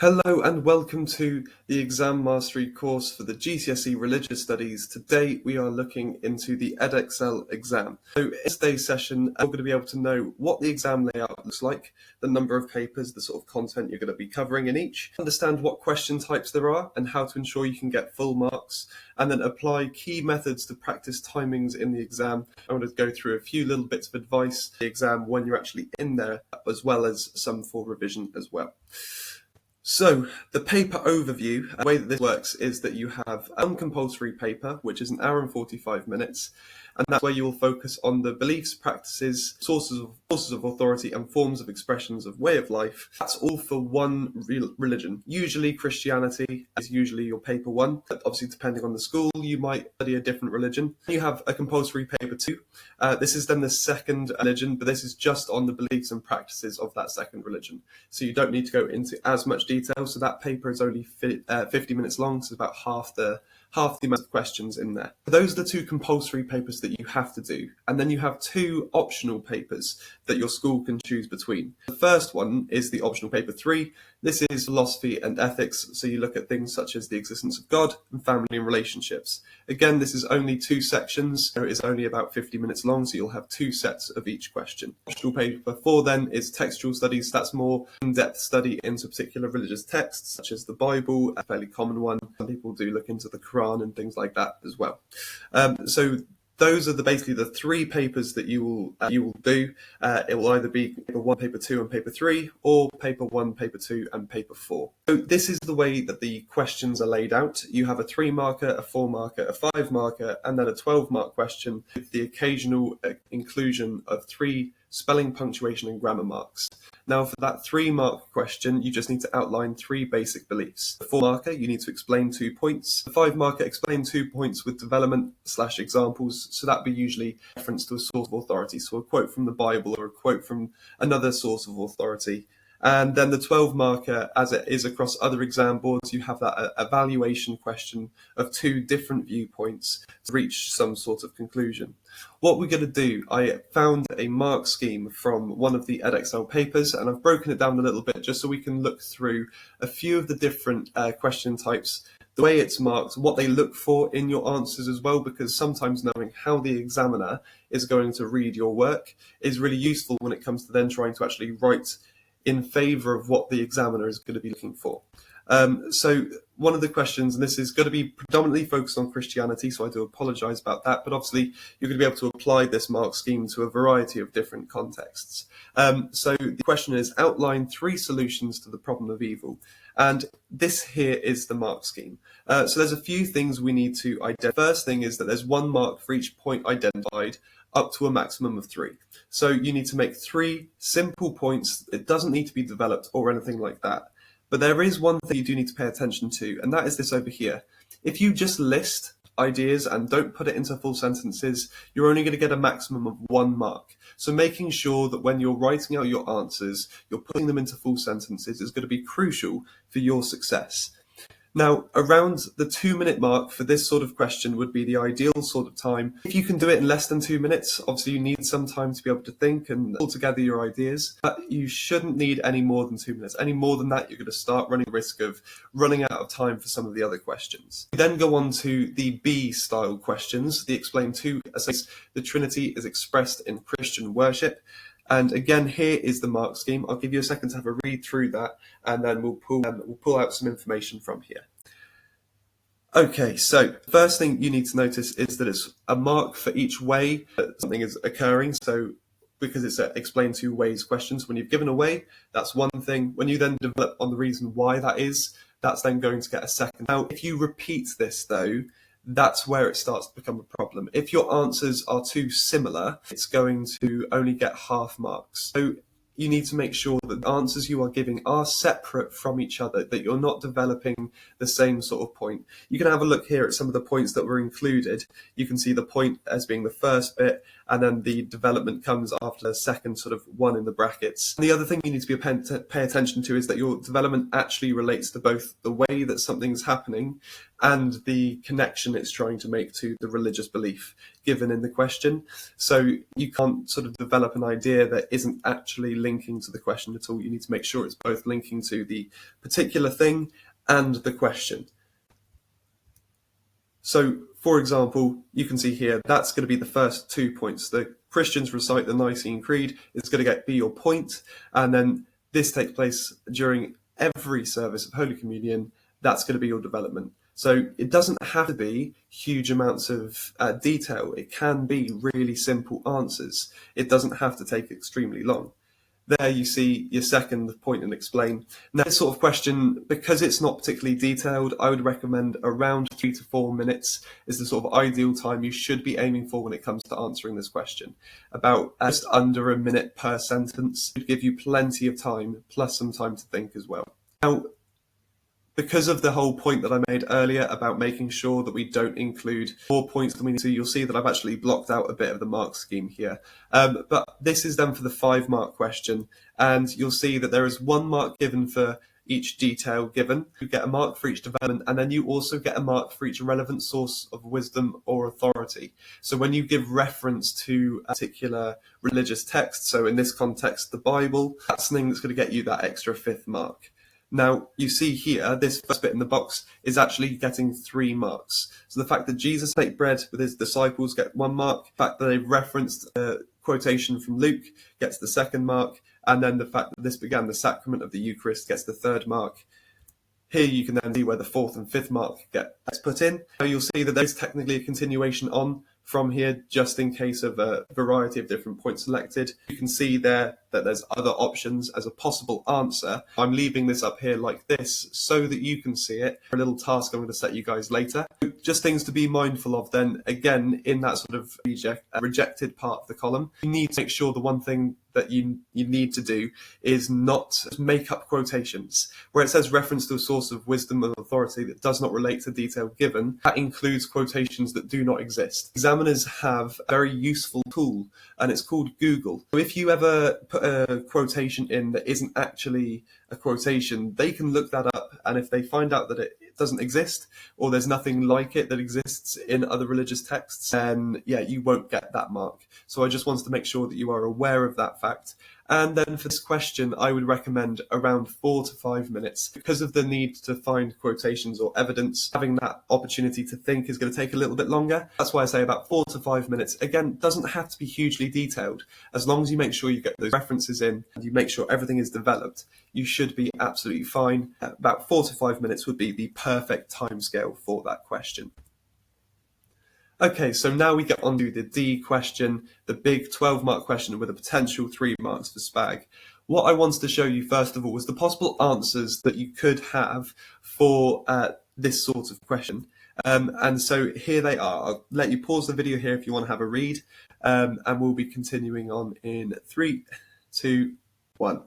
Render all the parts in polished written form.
Hello and welcome to the Exam Mastery course for the GCSE Religious Studies. Today we are looking into the Edexcel exam. So in today's session, we're going to be able to know what the exam layout looks like, the number of papers, the sort of content you're going to be covering in each, understand what question types there are and how to ensure you can get full marks, and then apply key methods to practice timings in the exam. I want to go through a few little bits of advice for the exam when you're actually in there, as well as some for revision as well. So the paper overview, the way that this works is that you have one compulsory paper, which is an hour and 45 minutes, and that's where you will focus on the beliefs, practices, sources of authority, and forms of expressions of way of life. That's all for one religion. Usually Christianity is usually your paper one, but obviously depending on the school, you might study a different religion. You have a compulsory paper two. This is then the second religion, but this is just on the beliefs and practices of that second religion. So you don't need to go into as much detail. So that paper is only 50 minutes long, so about half the amount of questions in there. Those are the two compulsory papers that you have to do. And then you have two optional papers that your school can choose between. The first one is the optional paper 3. This is philosophy and ethics. So you look at things such as the existence of God and family and relationships. Again, this is only 2 sections. So it is only about 50 minutes long. So you'll have 2 sets of each question. Optional paper 4 then is textual studies. That's more in-depth study into particular religious texts, such as the Bible, a fairly common one. Some people do look into the Quran and things like that as well. So those are basically the 3 papers that you will do. It will either be paper 1, paper 2, and paper 3, or paper 1, paper 2, and paper 4. So this is the way that the questions are laid out. You have a 3 marker, a 4 marker, a 5 marker, and then a 12 mark question with the occasional inclusion of 3 spelling, punctuation, and grammar marks. Now, for that 3 mark question, you just need to outline 3 basic beliefs. The 4 marker, you need to explain 2 points. The 5 marker, explain 2 points with development/examples. So that'd be usually reference to a source of authority. So a quote from the Bible or a quote from another source of authority. And then the 12 marker, as it is across other exam boards, you have that evaluation question of 2 different viewpoints to reach some sort of conclusion. What we're going to do, I found a mark scheme from one of the Edexcel papers, and I've broken it down a little bit just so we can look through a few of the different question types, the way it's marked, what they look for in your answers as well, because sometimes knowing how the examiner is going to read your work is really useful when it comes to then trying to actually write in favour of what the examiner is going to be looking for. So one of the questions, and this is going to be predominantly focused on Christianity, so I do apologise about that, but obviously you're going to be able to apply this mark scheme to a variety of different contexts. So the question is, outline 3 solutions to the problem of evil. And this here is the mark scheme. So there's a few things we need to identify. First thing is that there's 1 mark for each point identified, up to a maximum of 3. So you need to make 3 simple points. It doesn't need to be developed or anything like that. But there is one thing you do need to pay attention to, and that is this over here. If you just list ideas and don't put it into full sentences, you're only going to get a maximum of 1 mark. So making sure that when you're writing out your answers, you're putting them into full sentences is going to be crucial for your success. Now, around the 2-minute mark for this sort of question would be the ideal sort of time. If you can do it in less than 2 minutes, obviously you need some time to be able to think and pull together your ideas, but you shouldn't need any more than 2 minutes. Any more than that, you're going to start running the risk of running out of time for some of the other questions. We then go on to the B-style questions. The explain 2 says the Trinity is expressed in Christian worship. And again, here is the mark scheme. I'll give you a second to have a read through that, and then we'll pull out some information from here. Okay, so first thing you need to notice is that it's a mark for each way that something is occurring. So because it's a explain 2 ways questions, when you've given a way, that's one thing. When you then develop on the reason why that is, that's then going to get a second. Now, if you repeat this though, that's where it starts to become a problem. If your answers are too similar, it's going to only get half marks. So you need to make sure that the answers you are giving are separate from each other, that you're not developing the same sort of point. You can have a look here at some of the points that were included. You can see the point as being the first bit, and then the development comes after the second sort of one in the brackets. And the other thing you need to pay attention to is that your development actually relates to both the way that something's happening and the connection it's trying to make to the religious belief given in the question. So you can't sort of develop an idea that isn't actually linking to the question at all. You need to make sure it's both linking to the particular thing and the question. So, for example, you can see here, that's going to be the first 2 points. The Christians recite the Nicene Creed, it's going to be your point, and then this takes place during every service of Holy Communion, that's going to be your development. So it doesn't have to be huge amounts of detail. It can be really simple answers. It doesn't have to take extremely long. There you see your second point and explain. Now, this sort of question, because it's not particularly detailed, I would recommend around 3 to 4 minutes is the sort of ideal time you should be aiming for when it comes to answering this question. About just under a minute per sentence would give you plenty of time, plus some time to think as well. Now, because of the whole point that I made earlier about making sure that we don't include more points than we need to, you'll see that I've actually blocked out a bit of the mark scheme here. But this is done for the 5-mark question, and you'll see that there is 1 mark given for each detail given. You get a mark for each development, and then you also get a mark for each relevant source of wisdom or authority. So when you give reference to a particular religious text, so in this context, the Bible, that's something that's going to get you that extra 5th mark. Now, you see here, this first bit in the box is actually getting 3 marks. So the fact that Jesus ate bread with his disciples get 1 mark, the fact that they've referenced a quotation from Luke gets the 2nd mark, and then the fact that this began the sacrament of the Eucharist gets the 3rd mark. Here you can then see where the 4th and 5th mark get put in. Now you'll see that there's technically a continuation on from here, just in case of a variety of different points selected. You can see there that there's other options as a possible answer. I'm leaving this up here like this so that you can see it. A little task I'm going to set you guys later. Just things to be mindful of then, again, in that sort of rejected part of the column. You need to make sure the one thing that you need to do is not make up quotations. Where it says reference to a source of wisdom and authority that does not relate to detail given, that includes quotations that do not exist. Examiners have a very useful tool, and it's called Google. So if you ever put a quotation in that isn't actually a quotation, they can look that up, and if they find out that it doesn't exist, or there's nothing like it that exists in other religious texts, then yeah, you won't get that mark. So I just wanted to make sure that you are aware of that fact. And then for this question, I would recommend around 4 to 5 minutes. Because of the need to find quotations or evidence, having that opportunity to think is going to take a little bit longer. That's why I say about 4 to 5 minutes. Again, doesn't have to be hugely detailed. As long as you make sure you get those references in and you make sure everything is developed, you should be absolutely fine. About 4 to 5 minutes would be the perfect timescale for that question. Okay, so now we get on to the D question, the big 12-mark question with a potential 3 marks for SPAG. What I wanted to show you first of all was the possible answers that you could have for this sort of question. And so here they are. I'll let you pause the video here if you want to have a read, and we'll be continuing on in 3, 2, 1.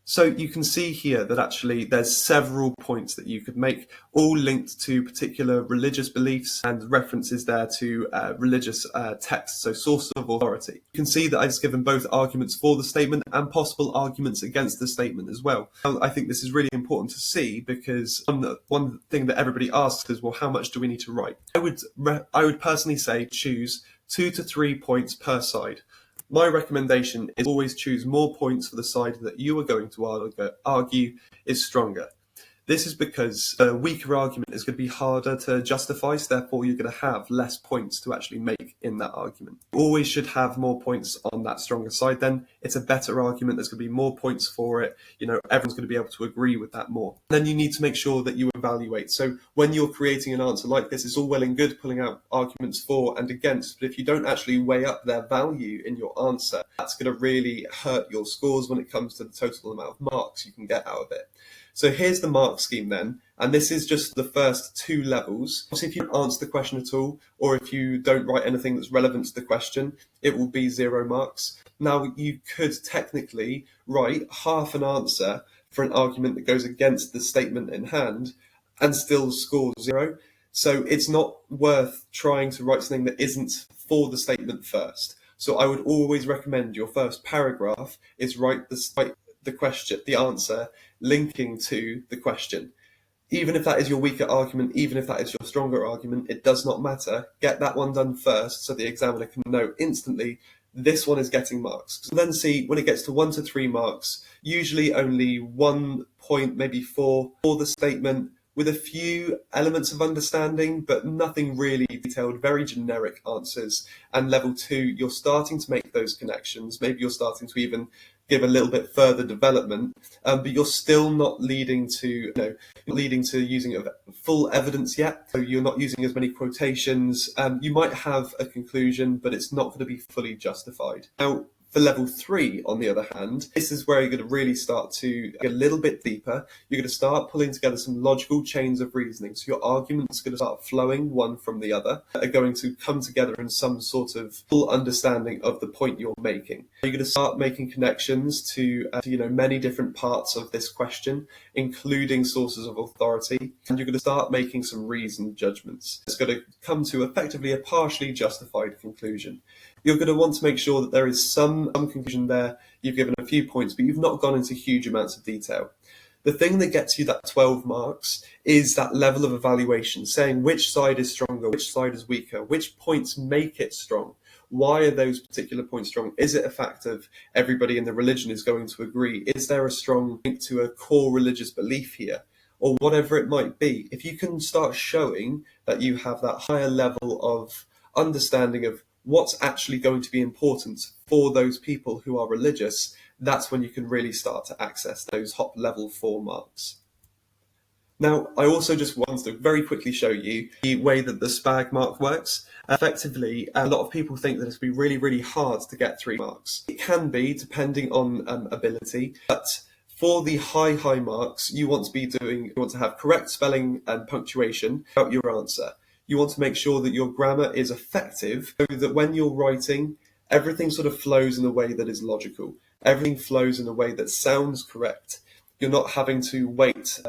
So you can see here that actually there's several points that you could make, all linked to particular religious beliefs and references there to religious texts, so source of authority. You can see that I've given both arguments for the statement and possible arguments against the statement as well. Now, I think this is really important to see because one thing that everybody asks is, well, how much do we need to write? I would personally say choose 2 to 3 points per side. My recommendation is always choose more points for the side that you are going to argue is stronger. This is because a weaker argument is going to be harder to justify, so therefore you're going to have less points to actually make in that argument. You always should have more points on that stronger side then. It's a better argument, there's going to be more points for it, everyone's going to be able to agree with that more. Then you need to make sure that you evaluate. So when you're creating an answer like this, it's all well and good pulling out arguments for and against, but if you don't actually weigh up their value in your answer, that's going to really hurt your scores when it comes to the total amount of marks you can get out of it. So here's the mark scheme then, and this is just the first 2 levels. So if you don't answer the question at all, or if you don't write anything that's relevant to the question, it will be 0 marks. Now, you could technically write half an answer for an argument that goes against the statement in hand and still score 0. So it's not worth trying to write something that isn't for the statement first. So I would always recommend your first paragraph is write the question, the answer, linking to the question. Even if that is your weaker argument, even if that is your stronger argument, it does not matter. Get that one done first so the examiner can know instantly this one is getting marks. So then see when it gets to 1 to 3 marks, usually only 1 point, maybe 4 for the statement, with a few elements of understanding, but nothing really detailed, very generic answers. And level 2, you're starting to make those connections. Maybe you're starting to even give a little bit further development, but you're still not leading to, using of full evidence yet. So you're not using as many quotations. You might have a conclusion, but it's not going to be fully justified. Now, for level 3, on the other hand, this is where you're going to really start to get a little bit deeper. You're going to start pulling together some logical chains of reasoning. So your arguments are going to start flowing one from the other, are going to come together in some sort of full understanding of the point you're making. You're going to start making connections to many different parts of this question, including sources of authority, and you're going to start making some reasoned judgments. It's going to come to effectively a partially justified conclusion. You're going to want to make sure that there is some conclusion there. You've given a few points, but you've not gone into huge amounts of detail. The thing that gets you that 12 marks is that level of evaluation, saying which side is stronger, which side is weaker, which points make it strong. Why are those particular points strong? Is it a fact of everybody in the religion is going to agree? Is there a strong link to a core religious belief here? Or whatever it might be. If you can start showing that you have that higher level of understanding of what's actually going to be important for those people who are religious, that's when you can really start to access those top level 4 marks. Now, I also just wanted to very quickly show you the way that the SPAG mark works. Effectively, a lot of people think that it's going to be really, really hard to get 3 marks. It can be, depending on ability, but for the high marks, you want to have correct spelling and punctuation throughout your answer. You want to make sure that your grammar is effective so that when you're writing, everything sort of flows in a way that is logical. Everything flows in a way that sounds correct. You're not having to wait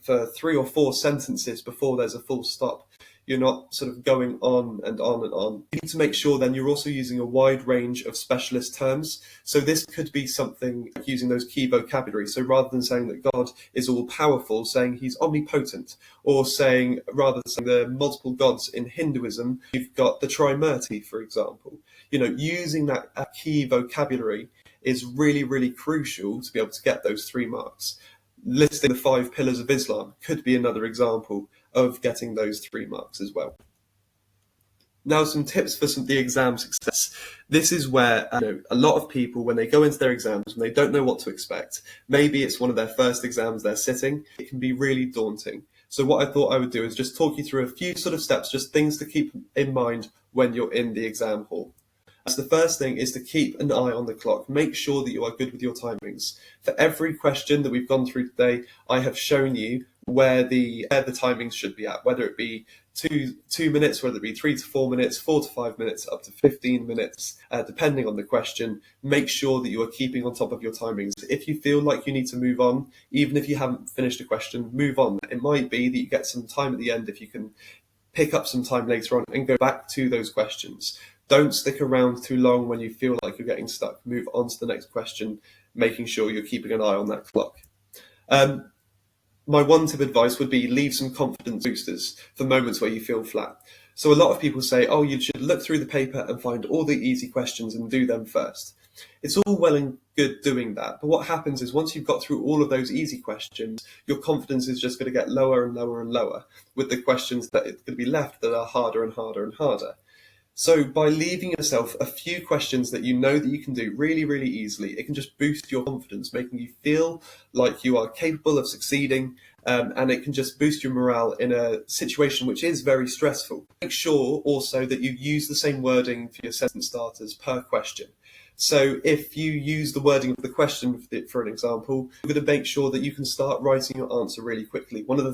for 3 or 4 sentences before there's a full stop. You're not sort of going on and on and on. You need to make sure then you're also using a wide range of specialist terms. So this could be something like using those key vocabulary. So rather than saying that God is all powerful, saying he's omnipotent, or saying, rather than saying the multiple gods in Hinduism, you've got the Trimurti, for example. Using that key vocabulary is really, really crucial to be able to get those 3 marks. Listing the 5 pillars of Islam could be another example of getting those 3 marks as well. Now, some tips for the exam success. This is where a lot of people, when they go into their exams, when they don't know what to expect, maybe it's one of their first exams they're sitting, it can be really daunting. So what I thought I would do is just talk you through a few sort of steps, just things to keep in mind when you're in the exam hall. So the first thing is to keep an eye on the clock. Make sure that you are good with your timings. For every question that we've gone through today, I have shown you where the timings should be at, whether it be 2 minutes, whether it be 3 to 4 minutes, 4 to 5 minutes, up to 15 minutes, depending on the question. Make sure that you are keeping on top of your timings. If you feel like you need to move on, even if you haven't finished a question, move on. It might be that you get some time at the end if you can pick up some time later on and go back to those questions. Don't stick around too long when you feel like you're getting stuck. Move on to the next question, making sure you're keeping an eye on that clock. My one tip of advice would be leave some confidence boosters for moments where you feel flat. So a lot of people say, you should look through the paper and find all the easy questions and do them first. It's all well and good doing that, but what happens is once you've got through all of those easy questions, your confidence is just going to get lower and lower and lower with the questions that are going to be left that are harder and harder and harder. So by leaving yourself a few questions that you know that you can do really, really easily, it can just boost your confidence, making you feel like you are capable of succeeding, and it can just boost your morale in a situation which is very stressful. Make sure also that you use the same wording for your sentence starters per question. So if you use the wording of the question, for an example, you're going to make sure that you can start writing your answer really quickly. One of the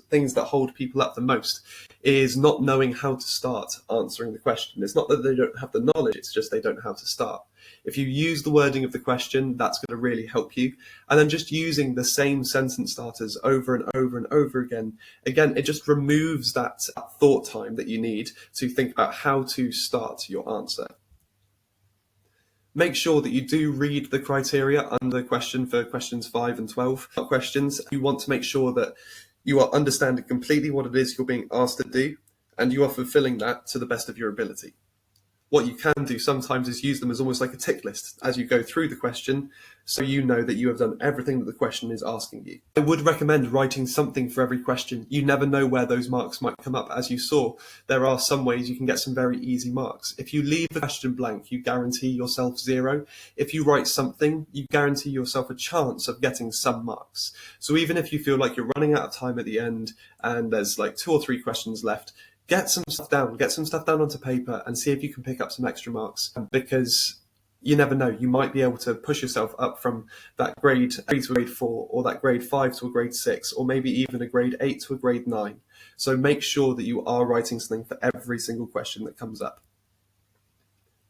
things that hold people up the most is not knowing how to start answering the question. It's not that they don't have the knowledge, it's just they don't know how to start. If you use the wording of the question, that's going to really help you. And then just using the same sentence starters over and over and over again, it just removes that thought time that you need to think about how to start your answer. Make sure that you do read the criteria under the question for questions 5 and 12 questions. You want to make sure that you are understanding completely what it is you're being asked to do, and you are fulfilling that to the best of your ability. What you can do sometimes is use them as almost like a tick list as you go through the question, so you know that you have done everything that the question is asking you. I would recommend writing something for every question. You never know where those marks might come up. As you saw, there are some ways you can get some very easy marks. If you leave the question blank, you guarantee yourself 0. If you write something, you guarantee yourself a chance of getting some marks. So even if you feel like you're running out of time at the end and there's like 2 or 3 questions left, get some stuff down onto paper and see if you can pick up some extra marks, because you never know, you might be able to push yourself up from that grade 3 to a grade 4, or that grade 5 to a grade 6, or maybe even a grade 8 to a grade 9. So make sure that you are writing something for every single question that comes up.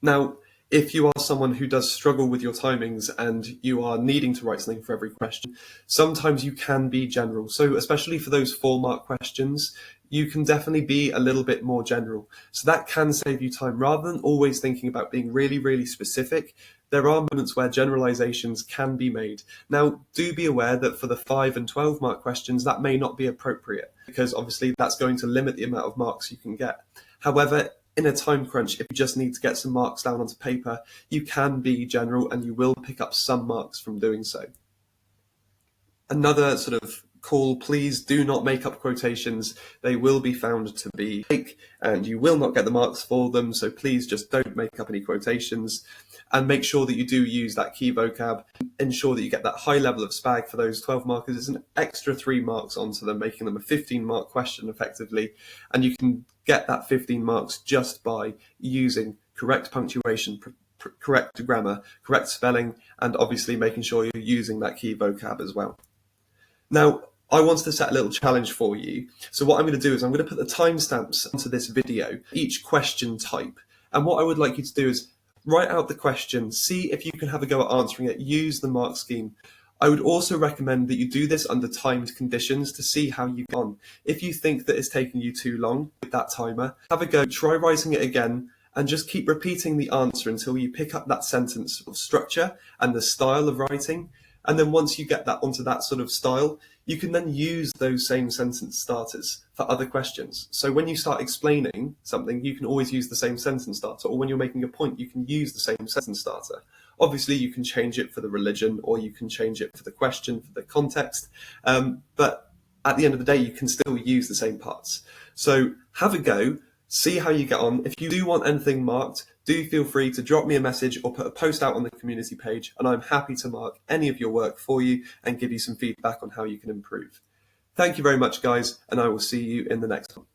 Now, if you are someone who does struggle with your timings and you are needing to write something for every question, sometimes you can be general. So especially for those 4-mark questions, you can definitely be a little bit more general. So that can save you time. Rather than always thinking about being really, really specific, there are moments where generalizations can be made. Now, do be aware that for the 5 and 12-mark questions, that may not be appropriate, because obviously that's going to limit the amount of marks you can get. However, in a time crunch, if you just need to get some marks down onto paper, you can be general and you will pick up some marks from doing so. Another sort of call, please do not make up quotations. They will be found to be fake and you will not get the marks for them. So please just don't make up any quotations, and make sure that you do use that key vocab. Ensure that you get that high level of SPAG for those 12 markers. It's an extra 3 marks onto them, making them a 15-mark question effectively. And you can get that 15 marks just by using correct punctuation, correct grammar, correct spelling, and obviously making sure you're using that key vocab as well. Now, I wanted to set a little challenge for you. So what I'm going to do is I'm going to put the timestamps onto this video, each question type. And what I would like you to do is write out the question, see if you can have a go at answering it, use the mark scheme. I would also recommend that you do this under timed conditions to see how you get on. If you think that it's taking you too long with that timer, have a go, try writing it again, and just keep repeating the answer until you pick up that sentence of structure and the style of writing. And then once you get that onto that sort of style, you can then use those same sentence starters for other questions. So when you start explaining something, you can always use the same sentence starter, or when you're making a point, you can use the same sentence starter. Obviously, you can change it for the religion, or you can change it for the question, for the context. But at the end of the day, you can still use the same parts. So have a go, see how you get on. If you do want anything marked, do feel free to drop me a message or put a post out on the community page, and I'm happy to mark any of your work for you and give you some feedback on how you can improve. Thank you very much, guys, and I will see you in the next one.